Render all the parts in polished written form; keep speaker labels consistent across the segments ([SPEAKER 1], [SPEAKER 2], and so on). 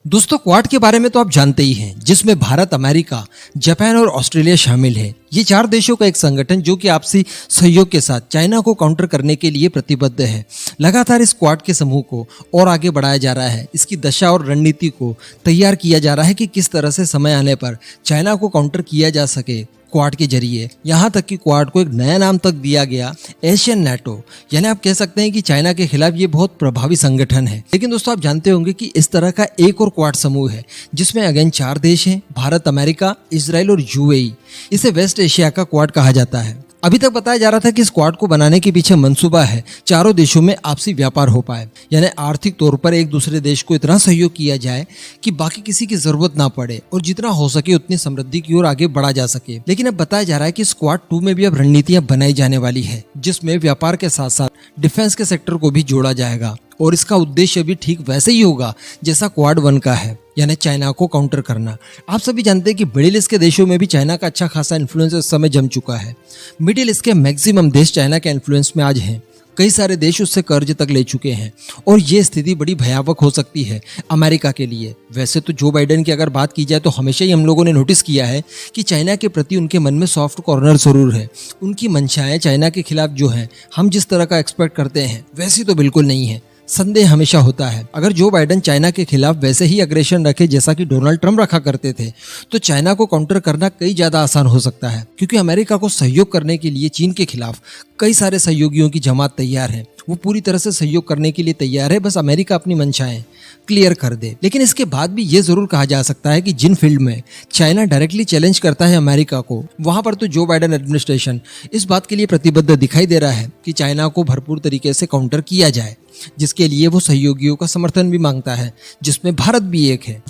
[SPEAKER 1] दोस्तों, क्वाड के बारे में तो आप जानते ही हैं, जिसमें भारत, अमेरिका, जापान और ऑस्ट्रेलिया शामिल है। ये 4 देशों का एक संगठन जो कि आपसी सहयोग के साथ चाइना को काउंटर करने के लिए प्रतिबद्ध है। लगातार इस क्वाड के समूह को और आगे बढ़ाया जा रहा है। इसकी दशा और रणनीति को तैयार किया जा रहा है कि किस तरह से समय आने पर चाइना को काउंटर किया जा सके क्वाड के जरिए। यहाँ तक कि क्वाड को एक नया नाम तक दिया गया, एशियन नेटो। यानी आप कह सकते हैं कि चाइना के खिलाफ ये बहुत प्रभावी संगठन है। लेकिन दोस्तों, आप जानते होंगे कि इस तरह का एक और क्वाड समूह है जिसमें अगेन 4 देश हैं, भारत, अमेरिका, इजराइल और यूएई। इसे वेस्ट एशिया का क्वाड कहा जाता है। अभी तक बताया जा रहा था कि इस क्वाड को बनाने के पीछे मंसूबा है चारों देशों में आपसी व्यापार हो पाए, यानी आर्थिक तौर पर एक दूसरे देश को इतना सहयोग किया जाए कि बाकी किसी की जरूरत ना पड़े और जितना हो सके उतनी समृद्धि की ओर आगे बढ़ा जा सके। लेकिन अब बताया जा रहा है कि स्क्वाड 2 में भी अब रणनीतियां बनाई जाने वाली है, जिसमें व्यापार के साथ साथ डिफेंस के सेक्टर को भी जोड़ा जाएगा और इसका उद्देश्य भी ठीक वैसे ही होगा जैसा क्वाड 1 का है, यानी चाइना को काउंटर करना। आप सभी जानते हैं कि मिडिल ईस्ट के देशों में भी चाइना का अच्छा खासा इन्फ्लुएंस इस समय जम चुका है। मिडिल ईस्ट के मैक्सिमम देश चाइना के इन्फ्लुएंस में आज हैं। कई सारे देश उससे कर्ज तक ले चुके हैं और ये स्थिति बड़ी भयावह हो सकती है अमेरिका के लिए। वैसे तो जो बाइडेन की अगर बात की जाए तो हमेशा ही हम लोगों ने नोटिस किया है कि चाइना के प्रति उनके मन में सॉफ्ट कॉर्नर जरूर है। उनकी मंशाएं चाइना के खिलाफ जो हैं, हम जिस तरह का एक्सपेक्ट करते हैं वैसी तो बिल्कुल नहीं है। संदेह हमेशा होता है, अगर जो बाइडेन चाइना के खिलाफ वैसे ही अग्रेशन रखे जैसा कि डोनाल्ड ट्रंप रखा करते थे, तो चाइना को काउंटर करना कई ज्यादा आसान हो सकता है, क्योंकि अमेरिका को सहयोग करने के लिए चीन के खिलाफ कई सारे सहयोगियों की जमात तैयार है। वो पूरी तरह से सहयोग करने के लिए तैयार है, बस अमेरिका अपनी मंशाएं क्लियर कर दे। लेकिन इसके बाद भी ये जरूर कहा जा सकता है कि जिन फील्ड में चाइना डायरेक्टली चैलेंज करता है अमेरिका को, वहां पर तो जो बाइडेन एडमिनिस्ट्रेशन इस बात के लिए प्रतिबद्ध दिखाई दे रहा है कि चाइना को भरपूर तरीके से काउंटर किया जाए, जिसके लिए वो सहयोगियों का समर्थन भी मांगता है, जिसमें भारत भी एक है।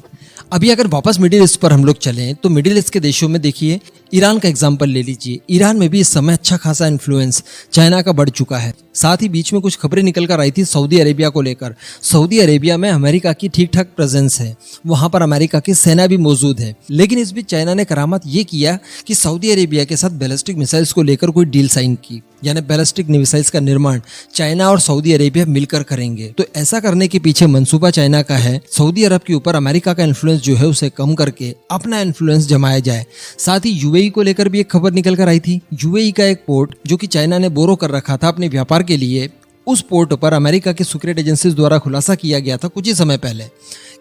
[SPEAKER 1] अभी अगर वापस मिडिल ईस्ट पर हम लोग चलें तो मिडिल ईस्ट के देशों में देखिए, ईरान का एग्जांपल ले लीजिए। ईरान में भी इस समय अच्छा खासा इन्फ्लुएंस चाइना का बढ़ चुका है। साथ ही बीच में कुछ खबरें निकल कर आई थी सऊदी अरेबिया को लेकर। सऊदी अरेबिया में अमेरिका की ठीक ठाक प्रेजेंस है, वहां पर अमेरिका की सेना भी मौजूद है। लेकिन इस बीच चाइना ने करामात ये किया कि सऊदी अरेबिया के साथ बैलिस्टिक मिसाइल्स को लेकर कोई डील साइन की, यानी बैलिस्टिक मिसाइल्स का निर्माण चाइना और सऊदी अरेबिया मिलकर करेंगे। तो ऐसा करने के पीछे मंसूबा चाइना का है, सऊदी अरब के ऊपर अमेरिका का इन्फ्लुएंस जो है उसे कम करके अपना इन्फ्लुएंस जमाया जाए। साथ ही यूएई को लेकर भी एक खबर निकल कर आई थी। यूएई का एक पोर्ट जो कि चाइना ने बोरो कर रखा था अपने व्यापार के लिए, उस पोर्ट पर अमेरिका के सीक्रेट एजेंसीज द्वारा खुलासा किया गया था कुछ ही समय पहले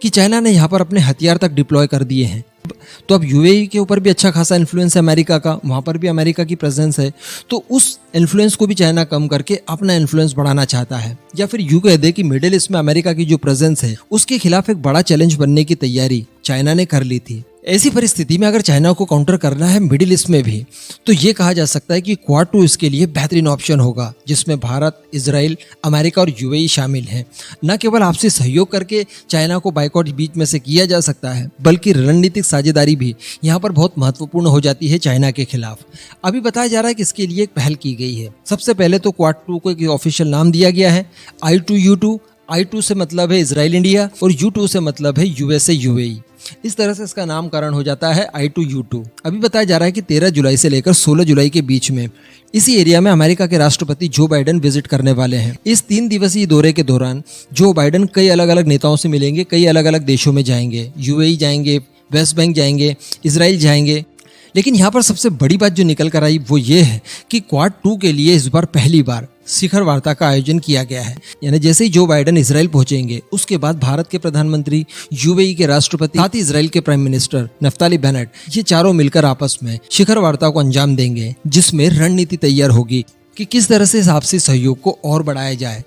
[SPEAKER 1] कि चाइना ने यहाँ पर अपने हथियार तक डिप्लॉय कर दिए हैं। तो अब यूएई के ऊपर भी अच्छा खासा इन्फ्लुएंस है अमेरिका का, वहां पर भी अमेरिका की प्रेजेंस है। तो उस इन्फ्लुएंस को भी चाइना कम करके अपना इन्फ्लुएंस बढ़ाना चाहता है, या फिर यूं कह दे कि मिडिल ईस्ट में अमेरिका की जो प्रेजेंस है उसके खिलाफ एक बड़ा चैलेंज बनने की तैयारी चाइना ने कर ली थी। ऐसी परिस्थिति में अगर चाइना को काउंटर करना है मिडिल ईस्ट में भी, तो ये कहा जा सकता है कि क्वाड 2 इसके लिए बेहतरीन ऑप्शन होगा, जिसमें भारत, इजराइल, अमेरिका और यूएई शामिल हैं। न केवल आपसी सहयोग करके चाइना को बाइकआउट बीच में से किया जा सकता है, बल्कि रणनीतिक साझेदारी भी यहाँ पर बहुत महत्वपूर्ण हो जाती है चाइना के खिलाफ। अभी बताया जा रहा है कि इसके लिए एक पहल की गई है। सबसे पहले तो क्वाड 2 को एक ऑफिशियल नाम दिया गया है, I2U2। I2 से मतलब है इजराइल इंडिया और U2 से मतलब है यूएसए यूएई। इस तरह से इसका नामकरण हो जाता है I2U2। अभी बताया जा रहा है कि 13 जुलाई से लेकर 16 जुलाई के बीच में इसी एरिया में अमेरिका के राष्ट्रपति जो बाइडेन विजिट करने वाले हैं। इस 3 दिवसीय दौरे के दौरान जो बाइडेन कई अलग अलग नेताओं से मिलेंगे, कई अलग अलग देशों में जाएंगे, यूएई जाएंगे, वेस्ट बैंक जाएंगे, इजराइल जाएंगे। लेकिन यहाँ पर सबसे बड़ी बात जो निकल कर आई वो ये है कि क्वाड 2 के लिए इस बार पहली बार शिखर वार्ता का आयोजन किया गया है। यानी जैसे ही जो बाइडेन इजराइल पहुंचेंगे, उसके बाद भारत के प्रधानमंत्री, यूएई के राष्ट्रपति, साथ ही इजराइल के प्राइम मिनिस्टर नफ्ताली बेनेट, ये चारों मिलकर आपस में शिखर वार्ता को अंजाम देंगे, जिसमें रणनीति तैयार होगी कि किस तरह से आपसी सहयोग को और बढ़ाया जाए,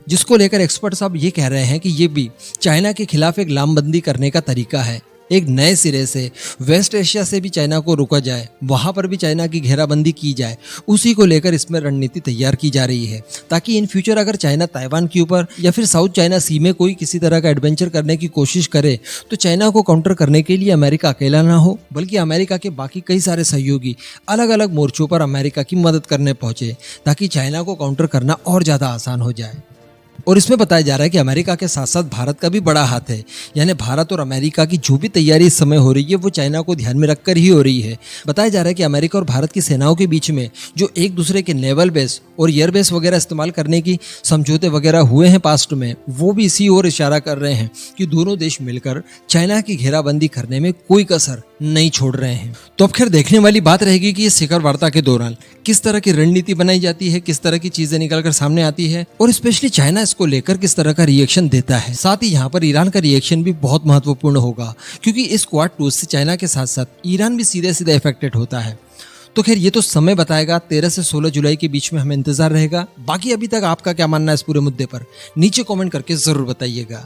[SPEAKER 1] जिसको लेकर एक्सपर्ट साहब ये कह रहे हैं कि ये भी चाइना के खिलाफ एक लामबंदी करने का तरीका है। एक नए सिरे से वेस्ट एशिया से भी चाइना को रोका जाए, वहां पर भी चाइना की घेराबंदी की जाए, उसी को लेकर इसमें रणनीति तैयार की जा रही है, ताकि इन फ्यूचर अगर चाइना ताइवान के ऊपर या फिर साउथ चाइना सी में कोई किसी तरह का एडवेंचर करने की कोशिश करे, तो चाइना को काउंटर करने के लिए अमेरिका अकेला ना हो, बल्कि अमेरिका के बाकी कई सारे सहयोगी अलग अलग मोर्चों पर अमेरिका की मदद करने पहुंचे, ताकि चाइना को काउंटर करना और ज्यादा आसान हो जाए। और इसमें बताया जा रहा है कि अमेरिका के साथ साथ भारत का भी बड़ा हाथ है। यानी भारत और अमेरिका की जो भी तैयारी इस समय हो रही है वो चाइना को ध्यान में रखकर ही हो रही है। बताया जा रहा है कि अमेरिका और भारत की सेनाओं के बीच में जो एक दूसरे के नेवल बेस और एयर बेस वगैरह इस्तेमाल करने की समझौते वगैरह हुए हैं पास्ट में, वो भी इसी ओर इशारा कर रहे हैं कि दोनों देश मिलकर चाइना की घेराबंदी करने में कोई कसर नहीं छोड़ रहे हैं। तो अब खैर देखने वाली बात रहेगी कि इस शिखर वार्ता के दौरान किस तरह की रणनीति बनाई जाती है, किस तरह की चीजें निकलकर सामने आती है और स्पेशली चाइना इसको लेकर किस तरह का रिएक्शन देता है। साथ ही यहाँ पर ईरान का रिएक्शन भी बहुत महत्वपूर्ण होगा, क्योंकि इस क्वाड टूज से चाइना के साथ साथ ईरान भी सीधे सीधे इफेक्टेड होता है। तो खैर ये तो समय बताएगा, 13 से 16 जुलाई के बीच में हमें इंतजार रहेगा। बाकी अभी तक आपका क्या मानना है इस पूरे मुद्दे पर, नीचे कमेंट करके जरूर बताइएगा।